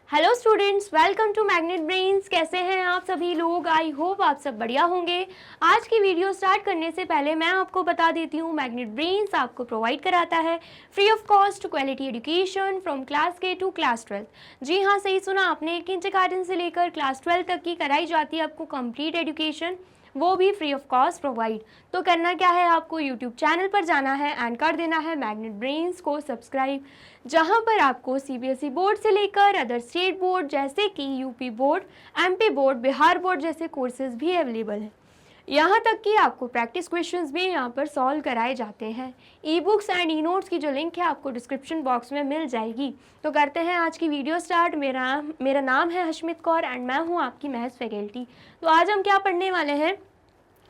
Hello students, welcome to Magnet Brains. कैसे हैं आप सभी लोग? आई होप आप सब बढ़िया होंगे। आज की वीडियो स्टार्ट करने से पहले मैं आपको बता देती हूँ, मैग्नेट ब्रेन्स आपको प्रोवाइड कराता है free of cost quality education from class के टू क्लास 12। जी हाँ, सही सुना आपने। किंडरगार्टन से लेकर क्लास 12 तक की कराई जाती है आपको कंप्लीट एजुकेशन, वो भी फ्री ऑफ कॉस्ट प्रोवाइड। तो करना क्या है, आपको यूट्यूब चैनल पर जाना है एंड कर देना है मैग्नेट ब्रेन्स को सब्सक्राइब, जहां पर आपको सीबीएसई बोर्ड से लेकर अदर स्टेट बोर्ड जैसे कि UP board, MP board, Bihar board जैसे कोर्सेज भी अवेलेबल हैं। यहाँ तक कि आपको प्रैक्टिस क्वेश्चंस भी यहाँ पर सॉल्व कराए जाते हैं। E books and e notes की जो लिंक है आपको डिस्क्रिप्शन बॉक्स में मिल जाएगी। तो करते हैं आज की वीडियो स्टार्ट। मेरा नाम है हशमित कौर एंड मैं हूँ आपकी मैथ्स फैकल्टी। तो आज हम क्या पढ़ने वाले हैं?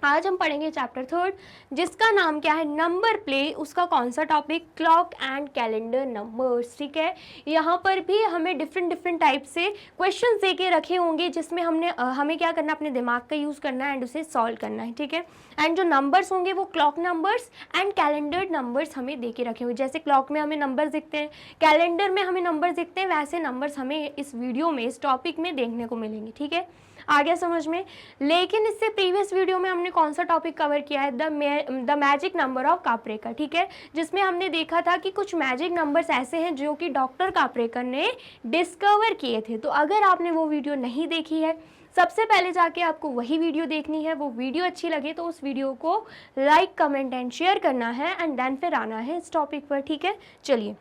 आज हम पढ़ेंगे चैप्टर 3 जिसका नाम क्या है, नंबर प्ले। उसका कौन सा topic? Clock and calendar numbers. ठीक है, यहाँ पर भी हमें डिफरेंट टाइप से क्वेश्चंस दे के रखे होंगे जिसमें हमें क्या करना है, अपने दिमाग का यूज़ करना है एंड उसे सॉल्व करना है। ठीक है, एंड जो नंबर्स होंगे वो clock numbers and calendar numbers हमें दे के रखे होंगे। जैसे क्लॉक में हमें नंबर दिखते हैं, कैलेंडर में हमें नंबर दिखते हैं, वैसे नंबर्स हमें इस वीडियो में, इस टॉपिक में देखने को मिलेंगे। ठीक है, आ गया समझ में? लेकिन इससे प्रीवियस वीडियो में हमने कौन सा टॉपिक कवर किया है? The magic number of Kaprekar. ठीक है, जिसमें हमने देखा था कि कुछ मैजिक नंबर्स ऐसे हैं जो कि डॉक्टर काप्रेकर ने डिस्कवर किए थे। तो अगर आपने वो वीडियो नहीं देखी है, सबसे पहले जाके आपको वही वीडियो देखनी है। वो वीडियो अच्छी लगे तो उस वीडियो को लाइक, कमेंट एंड शेयर करना है एंड देन फिर आना है इस टॉपिक पर। ठीक है, चलिए।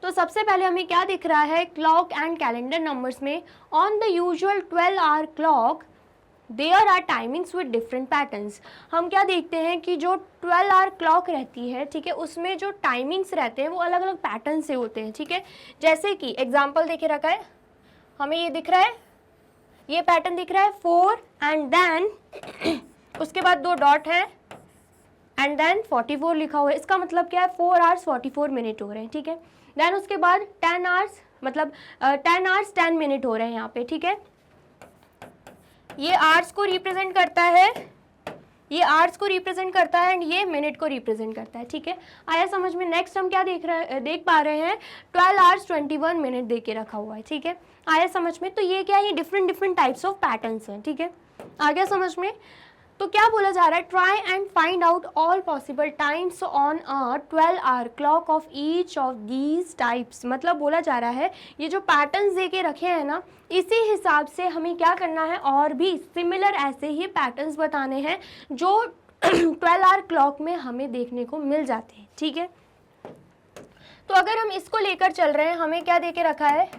तो सबसे पहले हमें क्या दिख रहा है क्लॉक एंड कैलेंडर नंबर्स में? On the usual 12-hour clock there are timings with different patterns. हम क्या देखते हैं कि जो 12-hour क्लॉक रहती है, ठीक है, उसमें जो टाइमिंग्स रहते हैं वो अलग अलग पैटर्न से होते हैं। ठीक है, जैसे कि एग्जाम्पल देखे रखा है, हमें ये दिख रहा है, ये पैटर्न दिख रहा है 4 एंड देन उसके बाद 2 डॉट है एंड देन 44 लिखा हुआ है। इसका मतलब क्या है? 4 hours 44 मिनट हो रहे हैं। ठीक है, देन उसके बाद 10 hours, मतलब 10 hours 10 मिनट हो रहे हैं यहाँ पे। ठीक है, ये आवर्स को रिप्रेजेंट करता है, ये आवर्स को रिप्रेजेंट करता है एंड ये मिनट को रिप्रेजेंट करता है। ठीक है, आया समझ में? नेक्स्ट हम क्या देख पा रहे हैं? 12 hours 21 मिनट दे के रखा हुआ है। ठीक है, आया समझ में? तो ये क्या है? ये डिफरेंट टाइप्स ऑफ पैटर्न्स हैं। ठीक है, आ गया समझ में? तो क्या बोला जा रहा है? Try and find out all possible times on a 12-hour clock of each of these types. मतलब बोला जा रहा है ये जो पैटर्न्स दे के रखे हैं ना, इसी हिसाब से हमें क्या करना है, और भी सिमिलर ऐसे ही पैटर्न्स बताने हैं जो 12-hour क्लॉक में हमें देखने को मिल जाते हैं। ठीक है, तो अगर हम इसको लेकर चल रहे हैं, हमें क्या दे के रखा है,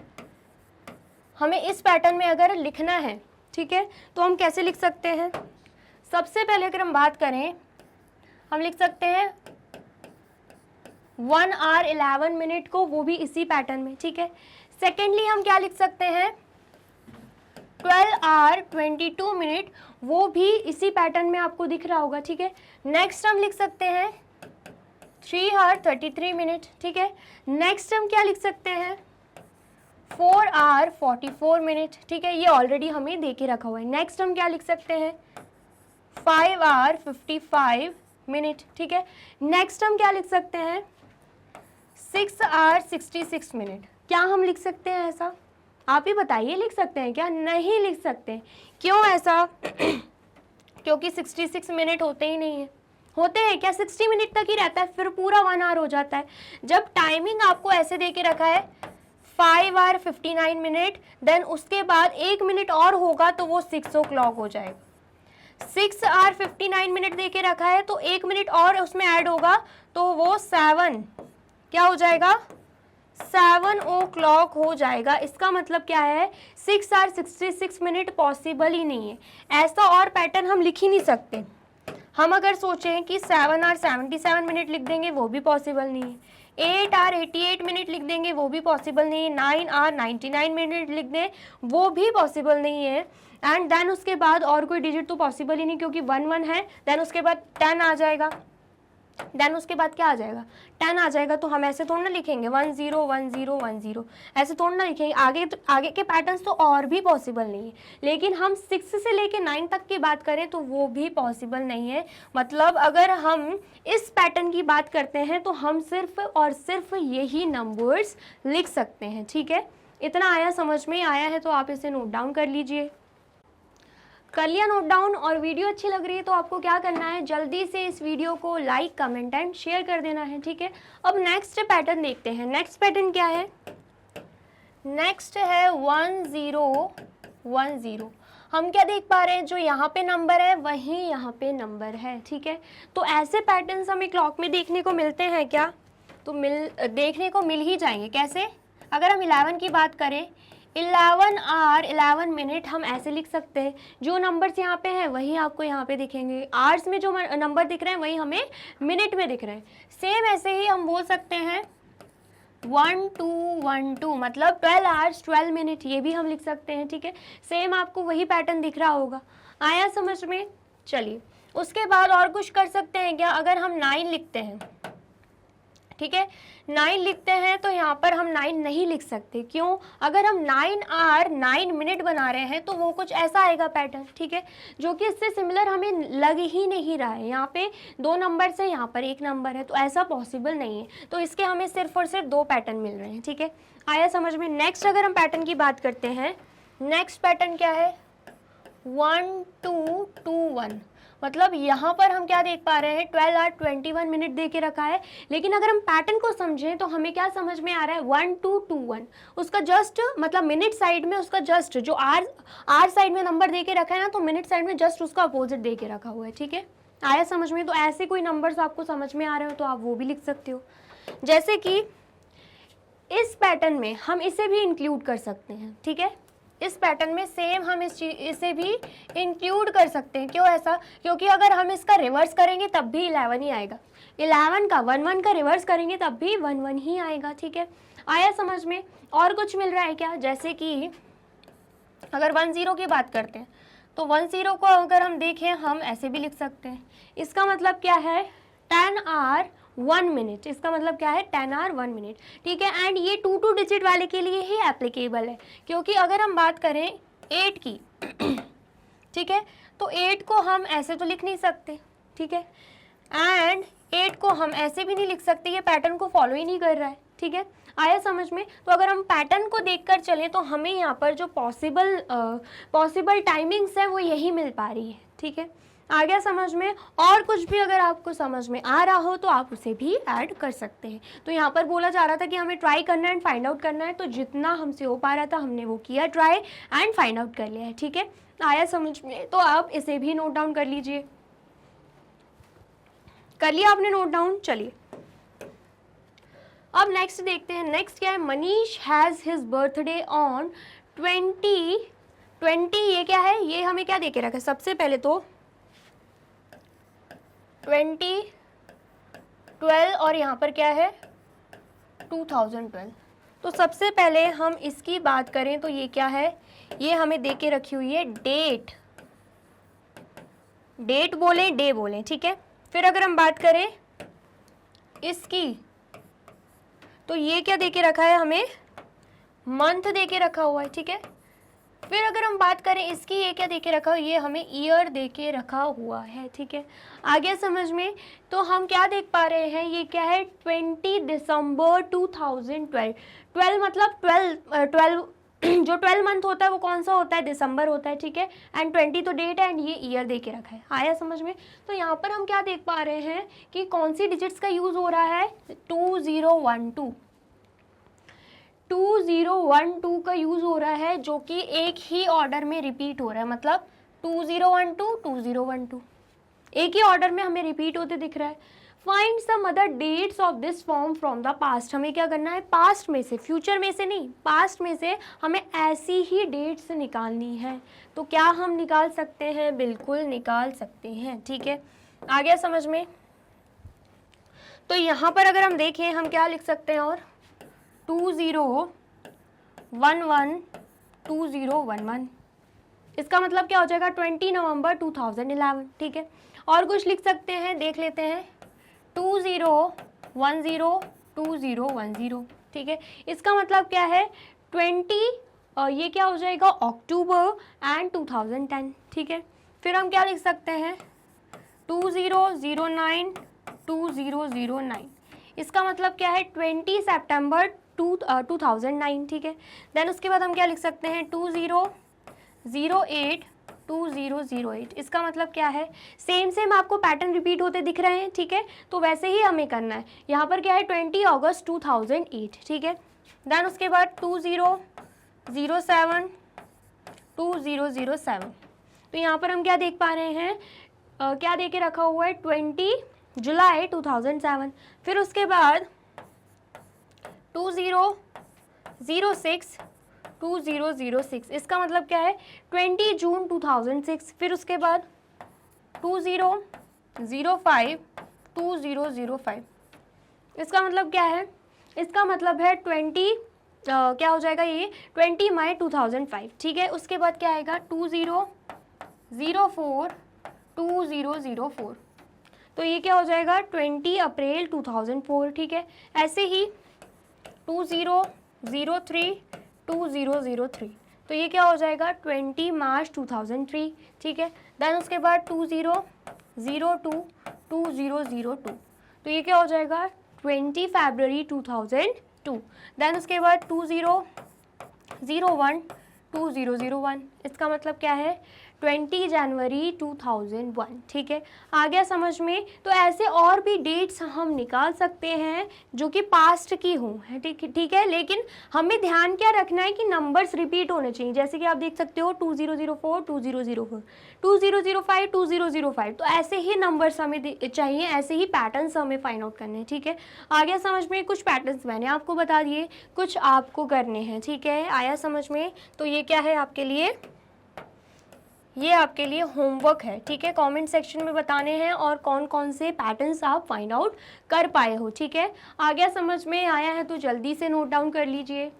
हमें इस पैटर्न में अगर लिखना है, ठीक है, तो हम कैसे लिख सकते हैं? सबसे पहले अगर हम बात करें, हम लिख सकते हैं 1 hour 11 मिनट को, वो भी इसी पैटर्न में। ठीक है, सेकेंडली हम क्या लिख सकते हैं? 12 hour 22 मिनट, वो भी इसी पैटर्न में आपको दिख रहा होगा। ठीक है, नेक्स्ट हम लिख सकते हैं 3 hour 33 मिनट। ठीक है, नेक्स्ट हम क्या लिख सकते हैं? 4 hour 44 मिनट। ठीक है, ये ऑलरेडी हमें दे के रखा हुआ है। नेक्स्ट हम क्या लिख सकते हैं? 5 hour 55 मिनट। ठीक है, नेक्स्ट हम क्या लिख सकते हैं? 6 hour 66 मिनट। क्या हम लिख सकते हैं ऐसा? आप ही बताइए, लिख सकते हैं क्या? नहीं लिख सकते। क्यों ऐसा? क्योंकि 66 मिनट होते ही नहीं है। होते हैं क्या? 60 मिनट तक ही रहता है, फिर पूरा 1 hour हो जाता है। जब टाइमिंग आपको ऐसे दे के रखा है 5 hour 59 मिनट, देन उसके बाद 1 मिनट और होगा तो वो 6 o'clock हो जाएगा। 6 hour 59 मिनट दे के रखा है तो 1 मिनट और उसमें ऐड होगा तो वो 7 क्या हो जाएगा? 7 o'clock हो जाएगा। इसका मतलब क्या है? 6 hour 66 मिनट पॉसिबल ही नहीं है। ऐसा और पैटर्न हम लिख ही नहीं सकते। हम अगर सोचें कि 7 hour 77 मिनट लिख देंगे, वो भी पॉसिबल नहीं है। 8 hour 88 मिनट लिख देंगे, वो भी पॉसिबल नहीं है। 9 hour 99 मिनट लिख दें, वो भी पॉसिबल नहीं है। एंड देन उसके बाद और कोई डिजिट तो पॉसिबल ही नहीं, क्योंकि 1 है। देन उसके बाद 10 आ जाएगा, देन उसके बाद क्या आ जाएगा? 10 आ जाएगा। तो हम ऐसे थोड़ा ना लिखेंगे 10 10 10, ऐसे थोड़ा ना लिखेंगे। आगे के पैटर्न्स तो और भी पॉसिबल नहीं है, लेकिन हम 6 से लेके 9 तक की बात करें तो वो भी पॉसिबल नहीं है। मतलब अगर हम इस पैटर्न की बात करते हैं तो हम सिर्फ और सिर्फ यही नंबर्स लिख सकते हैं। ठीक है, इतना आया, समझ में आया है तो आप इसे नोट डाउन कर लीजिए। कर लिया नोट डाउन? और वीडियो अच्छी लग रही है तो आपको क्या करना है, जल्दी से इस वीडियो को लाइक, कमेंट एंड शेयर कर देना है, ठीक है। अब नेक्स्ट पैटर्न देखते हैं। नेक्स्ट पैटर्न क्या है? नेक्स्ट है 1010। हम क्या देख पा रहे हैं, जो यहाँ पे नंबर है वही यहाँ पे नंबर है, ठीक है। तो ऐसे पैटर्न्स हमें क्लॉक में देखने को मिलते हैं क्या? तो देखने को मिल ही जाएंगे। कैसे? अगर हम 11 की बात करें, 11 आवर 11 मिनट, हम ऐसे लिख सकते हैं। जो नंबर्स यहाँ पे हैं वही आपको यहाँ पे दिखेंगे। आवर्स में जो नंबर दिख रहे हैं वही हमें मिनट में दिख रहे हैं। सेम ऐसे ही हम बोल सकते हैं 1212, मतलब 12 आवर्स 12 मिनट, ये भी हम लिख सकते हैं, ठीक है। सेम आपको वही पैटर्न दिख रहा होगा। आया समझ में? चलिए, उसके बाद और कुछ कर सकते हैं क्या? अगर हम 9 लिखते हैं, ठीक है, 9 लिखते हैं तो यहाँ पर हम 9 नहीं लिख सकते। क्यों? अगर हम 9 आवर 9 मिनट बना रहे हैं तो वो कुछ ऐसा आएगा पैटर्न, ठीक है, जो कि इससे सिमिलर हमें लग ही नहीं रहा है। यहाँ पे 2 नंबर से यहाँ पर 1 नंबर है, तो ऐसा पॉसिबल नहीं है। तो इसके हमें सिर्फ और सिर्फ 2 पैटर्न मिल रहे हैं, ठीक है। आया समझ में? नेक्स्ट अगर हम पैटर्न की बात करते हैं, नेक्स्ट पैटर्न क्या है? 1221, मतलब यहाँ पर हम क्या देख पा रहे हैं, 12 आवर 21 मिनट दे के रखा है। लेकिन अगर हम पैटर्न को समझें तो हमें क्या समझ में आ रहा है, 1221, उसका जस्ट मतलब मिनट साइड में उसका जस्ट जो आर साइड में नंबर दे के रखा है ना, तो मिनट साइड में जस्ट उसका अपोजिट दे के रखा हुआ है, ठीक है। आया समझ में? तो ऐसे कोई नंबर्स आपको समझ में आ रहे हो तो आप वो भी लिख सकते हो। जैसे कि इस पैटर्न में हम इसे भी इंक्लूड कर सकते हैं, ठीक है। इस पैटर्न में सेम हम इसे भी इंक्लूड कर सकते हैं। क्यों ऐसा? क्योंकि अगर हम इसका रिवर्स करेंगे तब भी 11 ही आएगा। 11 का 11 का रिवर्स करेंगे तब भी 11 ही आएगा, ठीक है। आया समझ में? और कुछ मिल रहा है क्या? जैसे कि अगर 10 की बात करते हैं तो 10 को अगर हम देखें, हम ऐसे भी लिख सकते हैं। इसका मतलब क्या है? 10 आवर 1 मिनट। इसका मतलब क्या है? 10 आवर 1 मिनट, ठीक है। एंड ये 2 डिजिट वाले के लिए ही एप्लीकेबल है, क्योंकि अगर हम बात करें 8 की ठीक है, तो 8 को हम ऐसे तो लिख नहीं सकते, ठीक है। एंड 8 को हम ऐसे भी नहीं लिख सकते, ये पैटर्न को फॉलो ही नहीं कर रहा है, ठीक है। आया समझ में? तो अगर हम पैटर्न को देखकर चलें तो हमें यहाँ पर जो पॉसिबल टाइमिंग्स है वो यही मिल पा रही है, ठीक है। आ गया समझ में? और कुछ भी अगर आपको समझ में आ रहा हो तो आप उसे भी ऐड कर सकते हैं। तो यहाँ पर बोला जा रहा था कि हमें ट्राई करना है एंड फाइंड आउट करना है, तो जितना हमसे हो पा रहा था हमने वो किया, ट्राई एंड फाइंड आउट कर लिया है, ठीक है। आया समझ में? तो आप इसे भी नोट डाउन कर लीजिए। कर लिया आपने नोट डाउन? चलिए, अब नेक्स्ट देखते हैं। नेक्स्ट क्या है? Manish has his birthday on 2020। ये क्या है? ये हमें क्या दे के रखा है? सबसे पहले तो 2012 और यहाँ पर क्या है? 2012। तो सबसे पहले हम इसकी बात करें तो ये क्या है? ये हमें दे के रखी हुई है डेट बोलें, डे बोलें, ठीक है। फिर अगर हम बात करें इसकी, तो ये क्या दे के रखा है हमें? मंथ दे के रखा हुआ है, ठीक है। फिर अगर हम बात करें इसकी, ये क्या दे के रखा हुआ है? ये हमें ईयर दे के रखा हुआ है, ठीक है। आगे समझ में? तो हम क्या देख पा रहे हैं? ये क्या है? 20 दिसंबर 2012। 12 मतलब 12 जो 12 मंथ होता है वो कौन सा होता है? दिसंबर होता है, ठीक है। एंड 20 तो डेट है एंड ये ईयर दे के रखा है। आया समझ में? तो यहाँ पर हम क्या देख पा रहे हैं कि कौन सी डिजिट्स का यूज़ हो रहा है? 2012 का यूज़ हो रहा है, जो कि एक ही ऑर्डर में रिपीट हो रहा है। मतलब 2012 एक ही ऑर्डर में हमें रिपीट होते दिख रहा है। Find some other dates of this form from the past. हमें क्या करना है? पास्ट में से, फ्यूचर में से नहीं, पास्ट में से हमें ऐसी ही डेट्स निकालनी है। तो क्या हम निकाल सकते हैं? बिल्कुल निकाल सकते हैं, ठीक है। आ गया समझ में? तो यहाँ पर अगर हम देखें, हम क्या लिख सकते हैं? और 2011 इसका मतलब क्या हो जाएगा? 20 नवंबर 2011, ठीक है। और कुछ लिख सकते हैं, देख लेते हैं। 2010 ठीक है। इसका मतलब क्या है? 20 ये क्या हो जाएगा? अक्टूबर एंड 2010, ठीक है। फिर हम क्या लिख सकते हैं? 2009 इसका मतलब क्या है? 20 सितंबर 2009, ठीक है। देन उसके बाद हम क्या लिख सकते हैं 2008 इसका मतलब क्या है, सेम आपको पैटर्न रिपीट होते दिख रहे हैं, ठीक है। तो वैसे ही हमें करना है। यहाँ पर क्या है 20 अगस्त 2008, ठीक है। देन उसके बाद 2007 तो यहाँ पर हम क्या देख पा रहे हैं, क्या दे के रखा हुआ है 20 जुलाई 2007। फिर उसके बाद 2006 इसका मतलब क्या है 20 जून 2006। फिर उसके बाद 2005 इसका मतलब क्या है, इसका मतलब है 20 क्या हो जाएगा ये 20 मई 2005, ठीक है। उसके बाद क्या आएगा 2004 तो ये क्या हो जाएगा 20 अप्रैल 2004, ठीक है। ऐसे ही 2003 तो ये क्या हो जाएगा 20 मार्च 2003, ठीक है। देन उसके बाद 2002 तो ये क्या हो जाएगा 20 फरवरी 2002। देन उसके बाद 2001 इसका मतलब क्या है 20 जनवरी 2001, ठीक है। आ गया समझ में। तो ऐसे और भी डेट्स हम निकाल सकते हैं जो कि पास्ट की हों, है ठीक है। लेकिन हमें ध्यान क्या रखना है कि नंबर्स रिपीट होने चाहिए। जैसे कि आप देख सकते हो 2004 2005 2005 तो ऐसे ही नंबर्स हमें चाहिए, ऐसे ही पैटर्न्स हमें फाइंड आउट करने हैं, ठीक है। आ गया समझ में। कुछ पैटर्न्स मैंने आपको बता दिए, कुछ आपको करने हैं, ठीक है। आया समझ में। तो ये क्या है आपके लिए, ये आपके लिए होमवर्क है, ठीक है। कमेंट सेक्शन में बताने हैं और कौन कौन से पैटर्न्स आप फाइंड आउट कर पाए हो, ठीक है। आ गया समझ में। आया है तो जल्दी से नोट डाउन कर लीजिए।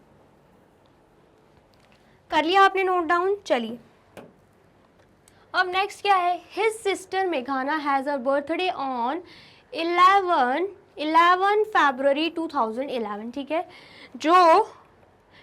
कर लिया आपने नोट डाउन? चलिए अब नेक्स्ट क्या है, हिज सिस्टर मेघाना हैज़ अ बर्थडे ऑन 11 फरवरी 2011, ठीक है। जो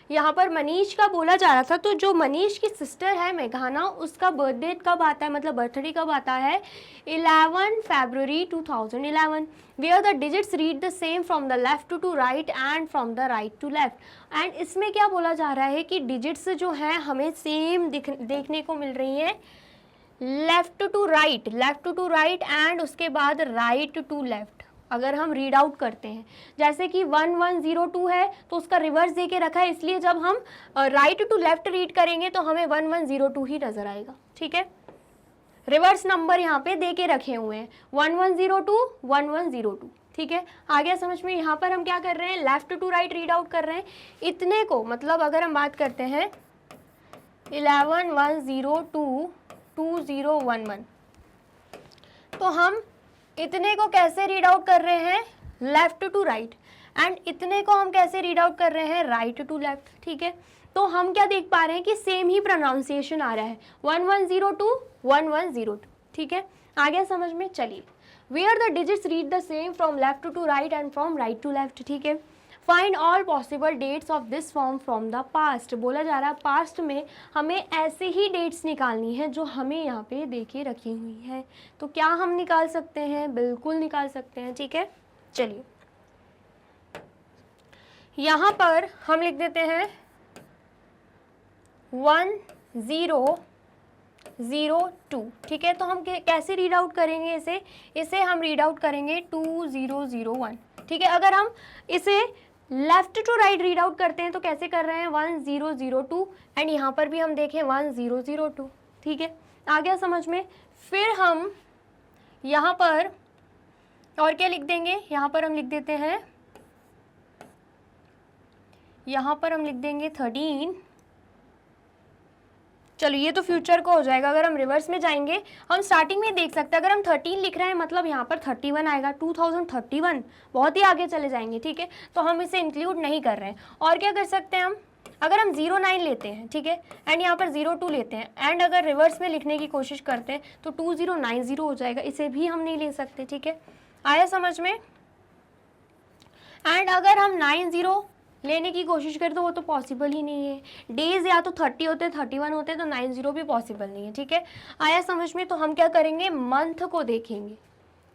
यहाँ पर मनीष का बोला जा रहा था, तो जो मनीष की सिस्टर है मेघाना, उसका बर्थडे कब आता है, मतलब बर्थडे कब आता है 11 फरवरी 2011। Where the digits read the same from the left to right and from the right to left. And इसमें क्या बोला जा रहा है कि डिजिट्स जो हैं हमें सेम देखने को मिल रही हैं, लेफ्ट टू राइट एंड उसके बाद राइट टू लेफ्ट। अगर हम रीड आउट करते हैं, जैसे कि 1102 है तो उसका रिवर्स दे के रखा है, इसलिए जब हम राइट टू लेफ्ट रीड करेंगे तो हमें 1102 ही नजर आएगा, ठीक है। रिवर्स नंबर यहाँ पे दे के रखे हुए हैं 1102 ठीक है। आ गया समझ में। यहाँ पर हम क्या कर रहे हैं, left to right read out कर रहे हैं। इतने को मतलब अगर हम बात करते हैं 11102201 तो हम इतने को कैसे रीड आउट कर रहे हैं, लेफ्ट टू राइट, एंड इतने को हम कैसे रीड आउट कर रहे हैं, राइट टू लेफ्ट, ठीक है। तो हम क्या देख पा रहे हैं कि सेम ही प्रोनाउंसिएशन आ रहा है 1102 ठीक है। आ गया समझ में। चलिए, where the digits read the same from left to right and from right to left, ठीक है। Find all possible dates of this form from the past. बोला जा रहा है पास्ट में हमें ऐसे ही डेट्स निकालनी है जो हमें यहाँ पे देखे रखी हुई है। तो क्या हम निकाल सकते हैं, बिल्कुल निकाल सकते हैं, ठीक है। चलिए यहाँ पर हम लिख देते हैं 1002, ठीक है। तो हम कैसे रीड आउट करेंगे इसे हम रीड आउट करेंगे 2001, ठीक है। अगर हम इसे left to right read out करते हैं तो कैसे कर रहे हैं 1002 एंड यहाँ पर भी हम देखें 1002, ठीक है। आ गया समझ में। फिर हम यहाँ पर और क्या लिख देंगे, यहाँ पर हम लिख देते हैं, यहाँ पर हम लिख देंगे 13। चलो ये तो फ्यूचर को हो जाएगा। अगर हम रिवर्स में जाएंगे, हम स्टार्टिंग में देख सकते हैं, अगर हम 13 लिख रहे हैं मतलब यहाँ पर 31 आएगा, 2031, बहुत ही आगे चले जाएंगे, ठीक है। तो हम इसे इंक्लूड नहीं कर रहे हैं। और क्या कर सकते हैं हम, अगर हम 09 लेते हैं, ठीक है, एंड यहाँ पर 02 लेते हैं, एंड अगर रिवर्स में लिखने की कोशिश करते हैं तो 2090 हो जाएगा, इसे भी हम नहीं ले सकते, ठीक है। आया समझ में। एंड अगर हम 90 लेने की कोशिश करें तो वो तो पॉसिबल ही नहीं है। डेज या तो 30 होते, 31 होते, तो 90 भी पॉसिबल नहीं है, ठीक है। आया समझ में। तो हम क्या करेंगे, मंथ को देखेंगे,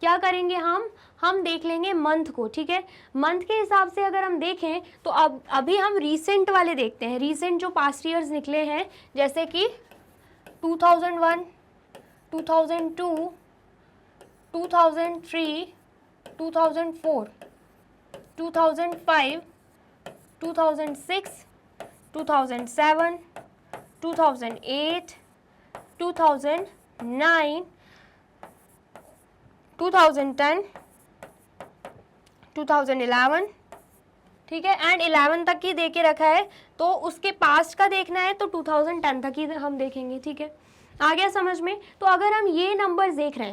क्या करेंगे हम देख लेंगे मंथ को, ठीक है। मंथ के हिसाब से अगर हम देखें तो अब अभी हम रीसेंट वाले देखते हैं, रीसेंट जो पास्ट ईयर्स निकले हैं, जैसे कि 2001, 2002, 2003, 2004, 2005, 2006, 2007, 2008, 2009, 2010, 2011, ठीक है, एंड 11 तक ही दे के रखा है, तो उसके पास्ट का देखना है तो 2010 तक ही हम देखेंगे, ठीक है। आ गया समझ में? तो अगर हम ये नंबर्स देख रहे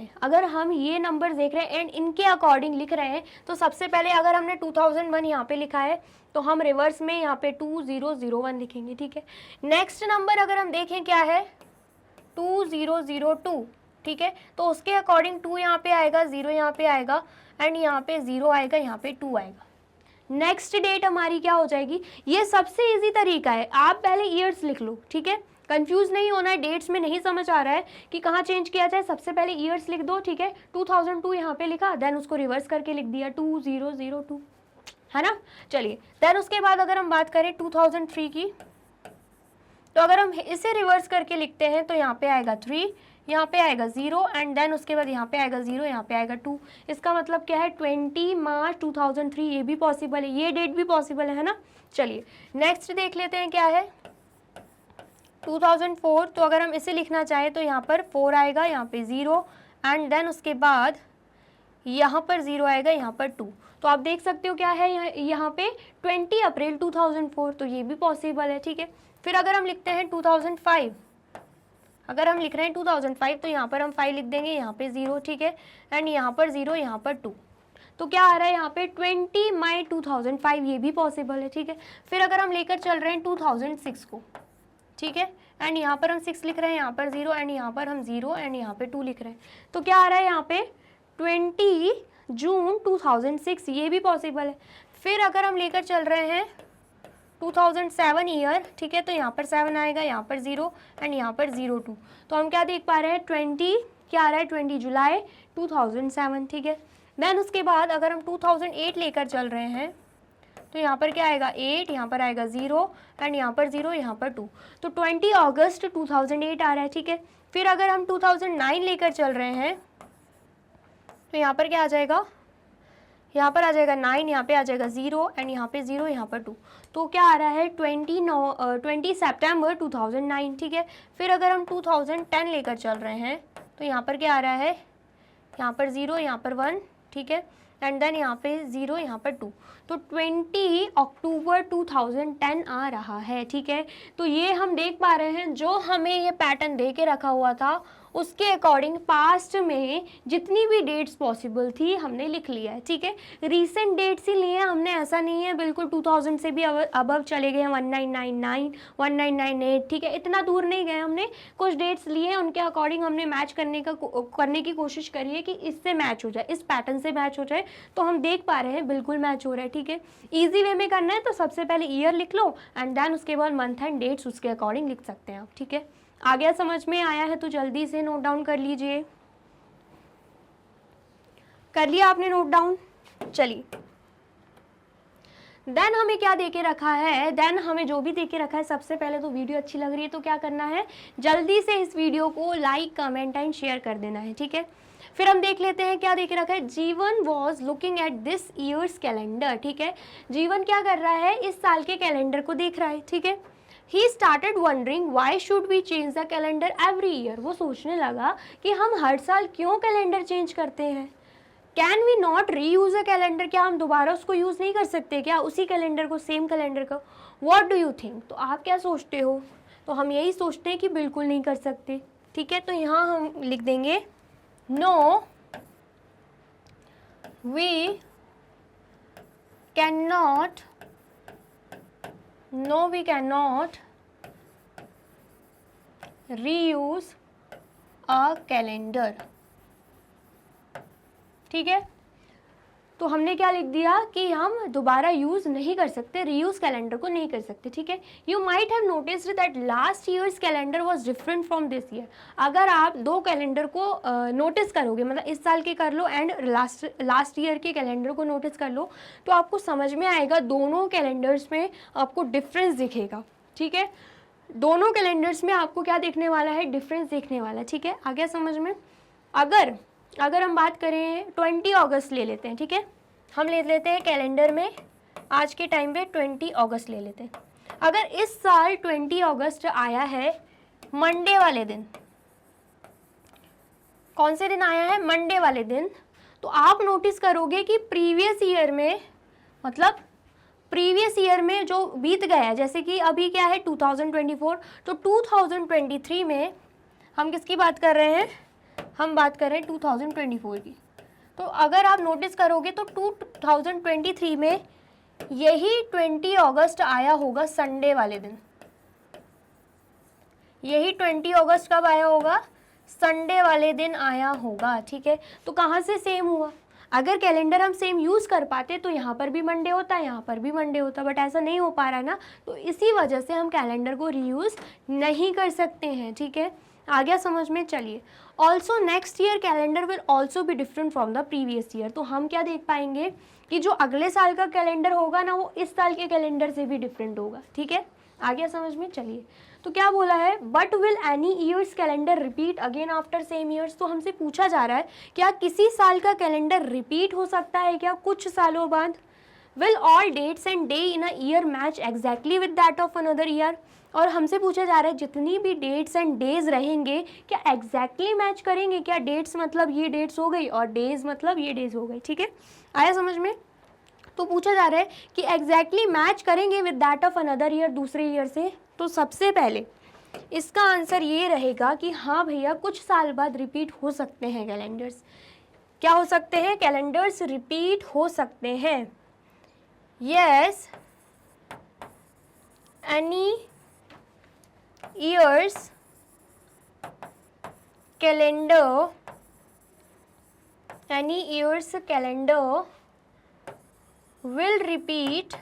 हैं, एंड इनके अकॉर्डिंग लिख रहे हैं, तो सबसे पहले अगर हमने 2001 यहाँ पे लिखा है तो हम रिवर्स में यहाँ पे 2001 लिखेंगे, ठीक है। नेक्स्ट नंबर अगर हम देखें क्या है, 2002, ठीक है, तो उसके अकॉर्डिंग 2 यहाँ पे आएगा, 0 यहाँ पे आएगा, एंड यहाँ पे 0 आएगा, यहाँ पे 2 आएगा। नेक्स्ट डेट हमारी क्या हो जाएगी? ये सबसे इजी तरीका है, आप पहले ईयर्स लिख लो, ठीक है, कंफ्यूज नहीं होना है, डेट्स में नहीं समझ आ रहा है कि कहाँ चेंज किया जाए, सबसे पहले ईयर्स लिख दो, ठीक है। 2002 यहाँ पे लिखा, देन उसको रिवर्स करके लिख दिया 2002, है ना। चलिए, देन उसके बाद अगर हम बात करें 2003 की, तो अगर हम इसे रिवर्स करके लिखते हैं तो यहाँ पे आएगा 3, यहाँ पे आएगा 0, एंड देन उसके बाद यहाँ पे आएगा 0, यहाँ पे आएगा 2। इसका मतलब क्या है, 20 मार्च 2003, ये भी पॉसिबल है, ये डेट भी पॉसिबल है ना। चलिए नेक्स्ट देख लेते हैं क्या है, 2004, तो अगर हम इसे लिखना चाहें तो यहाँ पर 4 आएगा, यहाँ पे 0, एंड देन उसके बाद यहाँ पर 0 आएगा, यहाँ पर 2। तो आप देख सकते हो क्या है यहाँ पे 20 अप्रैल 2004, तो ये भी पॉसिबल है, ठीक है। फिर अगर हम लिखते हैं 2005, अगर हम लिख रहे हैं 2005, तो यहाँ पर हम 5 लिख देंगे, यहाँ पे 0, ठीक है, एंड यहाँ पर 0, यहाँ पर 2। तो क्या आ रहा है यहाँ पे 20 मई 2005, ये भी पॉसिबल है, ठीक है। फिर अगर हम लेकर चल रहे हैं 2006 को, ठीक है, एंड यहाँ पर हम 6 लिख रहे हैं, यहाँ पर 0, एंड यहाँ पर हम 0, एंड यहाँ पे 2 लिख रहे हैं, तो क्या आ रहा है यहाँ पे 20 जून 2006, ये भी पॉसिबल है। फिर अगर हम लेकर चल रहे हैं 2007 ईयर, ठीक है, तो यहाँ पर 7 आएगा, यहाँ पर 0, एंड यहाँ पर 02। तो हम क्या देख पा रहे हैं, 20 क्या आ रहा है, 20 जुलाई 2007, ठीक है। देन उसके बाद अगर हम 2008 लेकर चल रहे हैं तो यहाँ पर क्या आएगा 8, यहाँ पर आएगा 0, एंड यहाँ पर 0, यहाँ पर 2। तो 20 अगस्त 2008 आ रहा है, ठीक है। फिर अगर हम 2009 लेकर चल रहे हैं तो यहाँ पर क्या आ जाएगा, यहाँ पर आ जाएगा 9, यहाँ पे आ जाएगा 0, एंड यहाँ पे 0, यहाँ पर 2। तो क्या आ रहा है 20 सितंबर 2009, ठीक है। फिर अगर हम 2010 लेकर चल रहे हैं तो यहाँ पर क्या आ रहा है, यहाँ पर 0, यहाँ पर 1, ठीक है, एंड देन यहाँ पे 0, यहाँ पर 2। तो 20 अक्टूबर 2010 आ रहा है, ठीक है। तो ये हम देख पा रहे हैं, जो हमें ये पैटर्न दे के रखा हुआ था उसके अकॉर्डिंग पास्ट में जितनी भी डेट्स पॉसिबल थी हमने लिख लिया है, ठीक है। रीसेंट डेट्स ही लिए हमने, ऐसा नहीं है बिल्कुल 2000 से भी अबव चले गए हैं, 1999, 1998, ठीक है, इतना दूर नहीं गए हमने। कुछ डेट्स लिए हैं, उनके अकॉर्डिंग हमने मैच करने की कोशिश करी है कि इससे मैच हो जाए, इस पैटर्न से मैच हो जाए। तो हम देख पा रहे हैं बिल्कुल मैच हो रहा है, ठीक है। ईजी वे में करना है तो सबसे पहले ईयर लिख लो, एंड देन उसके बाद मंथ एंड डेट्स उसके अकॉर्डिंग लिख सकते हैं आप, ठीक है। आ गया समझ में? आया है तो जल्दी से नोट डाउन कर लीजिए। कर लिया आपने नोट डाउन? चलिए, देन हमें क्या देके रखा है, देन हमें जो भी देके रखा है, सबसे पहले तो वीडियो अच्छी लग रही है तो क्या करना है, जल्दी से इस वीडियो को लाइक, कमेंट एंड शेयर कर देना है, ठीक है। फिर हम देख लेते हैं क्या देके रखा है, जीवन was looking at this years calendar, ठीक है। जीवन क्या कर रहा है, इस साल के कैलेंडर को देख रहा है, ठीक है। He started wondering why should we change the calendar every year। वो सोचने लगा कि हम हर साल क्यों कैलेंडर चेंज करते हैं। Can we not reuse a calendar, क्या हम दोबारा उसको यूज़ नहीं कर सकते क्या, उसी कैलेंडर को, सेम कैलेंडर को। What do you think? तो आप क्या सोचते हो? तो हम यही सोचते हैं कि बिल्कुल नहीं कर सकते, ठीक है। तो यहाँ हम लिख देंगे No, we cannot reuse a calendar, ठीक है। तो हमने क्या लिख दिया कि हम दोबारा यूज़ नहीं कर सकते, रीयूज़ कैलेंडर को नहीं कर सकते, ठीक है। You might have noticed that last years calendar was different from this year. अगर आप दो कैलेंडर को नोटिस करोगे, मतलब इस साल के कर लो एंड लास्ट ईयर के कैलेंडर को नोटिस कर लो, तो आपको समझ में आएगा दोनों कैलेंडर्स में आपको डिफरेंस दिखेगा, ठीक है। दोनों कैलेंडर्स में आपको क्या देखने वाला है, डिफरेंस देखने वाला, ठीक है। आ गया समझ में। अगर हम बात करें 20 अगस्त ले लेते हैं, ठीक है। हम ले लेते हैं कैलेंडर में आज के टाइम पे 20 अगस्त ले लेते हैं। अगर इस साल 20 अगस्त आया है मंडे वाले दिन, कौन से दिन आया है, मंडे वाले दिन, तो आप नोटिस करोगे कि प्रीवियस ईयर में, मतलब प्रीवियस ईयर में जो बीत गया है, जैसे कि अभी क्या है 2024, तो 2023 में हम किसकी बात कर रहे हैं, हम बात कर रहे हैं 2024 की। तो अगर आप नोटिस करोगे तो 2023 में यही 20 अगस्त आया होगा संडे वाले दिन। यही 20 अगस्त कब आया होगा, संडे वाले दिन आया होगा, ठीक है। तो कहाँ से सेम हुआ, अगर कैलेंडर हम सेम यूज़ कर पाते तो यहाँ पर भी मंडे होता, यहाँ पर भी मंडे होता, बट ऐसा नहीं हो पा रहा है ना, तो इसी वजह से हम कैलेंडर को रीयूज़ नहीं कर सकते हैं, ठीक है। आ गया समझ में। चलिए, also next year calendar will also भी different from the previous year. तो हम क्या देख पाएंगे कि जो अगले साल का कैलेंडर होगा ना, वो इस साल के कैलेंडर से भी डिफरेंट होगा, ठीक है। आ गया समझ में। चलिए, तो क्या बोला है, but will any years calendar repeat again after same years. तो हमसे पूछा जा रहा है क्या किसी साल का कैलेंडर रिपीट हो सकता है क्या कुछ सालों बाद। Will all dates and day in a year match exactly with that of another year. और हमसे पूछा जा रहा है जितनी भी डेट्स एंड डेज रहेंगे क्या एग्जैक्टली मैच करेंगे क्या, डेट्स मतलब ये डेट्स हो गई और डेज मतलब ये डेज हो गई, ठीक है। आया समझ में। तो पूछा जा रहा है कि एग्जैक्टली मैच करेंगे with that of another year, दूसरे ईयर से। तो सबसे पहले इसका आंसर ये रहेगा कि हाँ भैया कुछ साल बाद रिपीट हो सकते हैं कैलेंडर्स। क्या हो सकते हैं, कैलेंडर्स रिपीट हो सकते हैं। Yes, any years calendar, any years calendar will repeat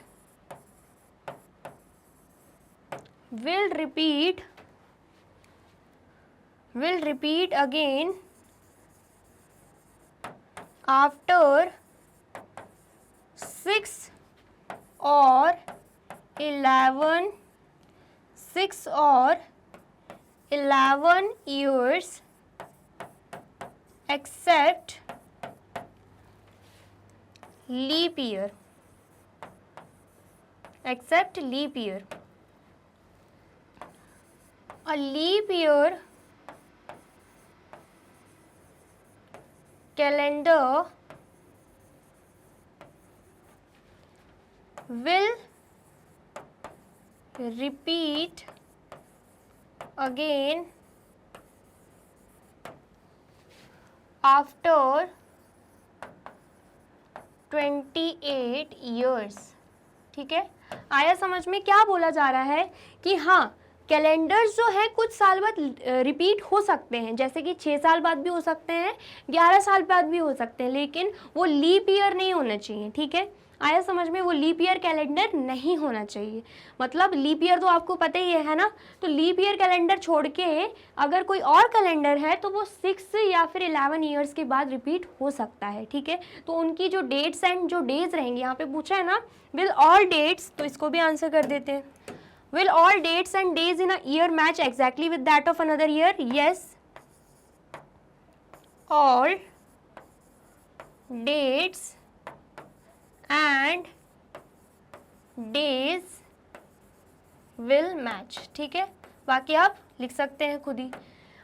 again after 6 or 11 years except leap year, a leap year calendar will repeat again after 28 years, ठीक है। आया समझ में। क्या बोला जा रहा है कि हाँ कैलेंडर्स जो है कुछ साल बाद रिपीट हो सकते हैं, जैसे कि 6 साल बाद भी हो सकते हैं, 11 साल बाद भी हो सकते हैं, लेकिन वो लीप ईयर नहीं होना चाहिए, ठीक है। आया समझ में। वो लीप ईयर कैलेंडर नहीं होना चाहिए, मतलब लीप ईयर तो आपको पता ही है ना। तो लीप ईयर कैलेंडर छोड़ के अगर कोई और कैलेंडर है तो वो 6 या फिर 11 ईयर्स के बाद रिपीट हो सकता है, ठीक है। तो उनकी जो डेट्स एंड जो डेज रहेंगे, यहाँ पे पूछा है ना विल ऑल डेट्स, तो इसको भी आंसर कर देते हैं। Will all dates and days in a year match exactly with that of another year. Yes, all dates and days will match, ठीक है। बाकी आप लिख सकते हैं खुद ही।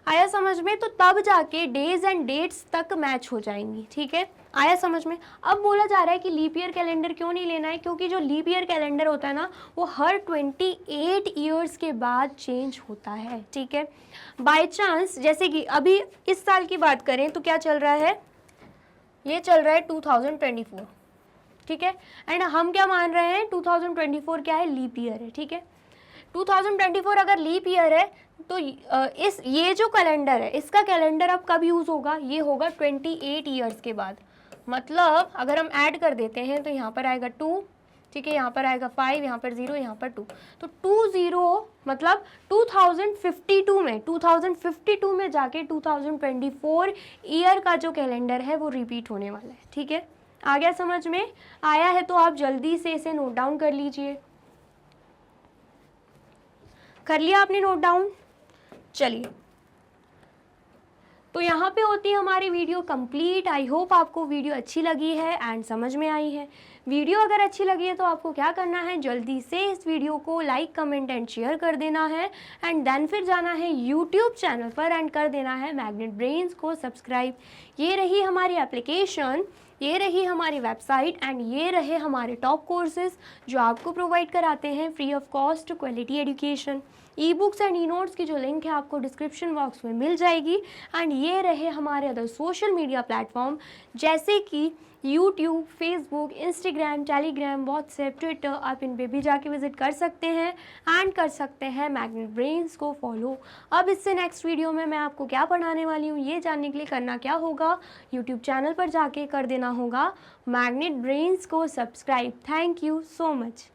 आया समझ में। तो तब जाके डेज एंड डेट्स तक मैच हो जाएंगी, ठीक है। आया समझ में। अब बोला जा रहा है कि लीप ईयर कैलेंडर क्यों नहीं लेना है, क्योंकि जो लीप ईयर कैलेंडर होता है ना वो हर 28 ईयर्स के बाद चेंज होता है, ठीक है। बाय चांस जैसे कि अभी इस साल की बात करें तो क्या चल रहा है, ये चल रहा है 2024, ठीक है। एंड हम क्या मान रहे हैं 2024 क्या है, लीप ईयर है, ठीक है। 2024 अगर लीप ईयर है तो ये जो कैलेंडर है इसका कैलेंडर अब कब यूज़ होगा, ये होगा 28 ईयर्स के बाद, मतलब अगर हम ऐड कर देते हैं तो यहाँ पर आएगा 2, ठीक है, यहाँ पर आएगा 5, यहाँ पर 0, यहाँ पर 2, तो 20 मतलब 2052 में जाके 2024 ईयर का जो कैलेंडर है वो रिपीट होने वाला है। ठीक है, आ गया समझ में? आया है तो आप जल्दी से इसे नोट डाउन कर लीजिए। कर लिया आपने नोट डाउन? चलिए, तो यहाँ पे होती है हमारी वीडियो कंप्लीट। आई होप आपको वीडियो अच्छी लगी है एंड समझ में आई है। वीडियो अगर अच्छी लगी है तो आपको क्या करना है, जल्दी से इस वीडियो को लाइक कमेंट एंड शेयर कर देना है एंड देन फिर जाना है यूट्यूब चैनल पर एंड कर देना है मैग्नेट ब्रेन्स को सब्सक्राइब। ये रही हमारी एप्लीकेशन, ये रही हमारी वेबसाइट एंड ये रहे हमारे टॉप कोर्सेज जो आपको प्रोवाइड कराते हैं free of cost quality education. E books and e notes की जो लिंक है आपको डिस्क्रिप्शन बॉक्स में मिल जाएगी एंड ये रहे हमारे अदर सोशल मीडिया प्लेटफॉर्म जैसे कि YouTube, Facebook, Instagram, Telegram, WhatsApp, Twitter. आप इन पे भी जाके विजिट कर सकते हैं एंड कर सकते हैं मैग्नेट ब्रेन्स को फॉलो। अब इससे नेक्स्ट वीडियो में मैं आपको क्या पढ़ाने वाली हूँ ये जानने के लिए करना क्या होगा, यूट्यूब चैनल पर जाके कर देना होगा मैग्नेट ब्रेन्स को subscribe. Thank you so much.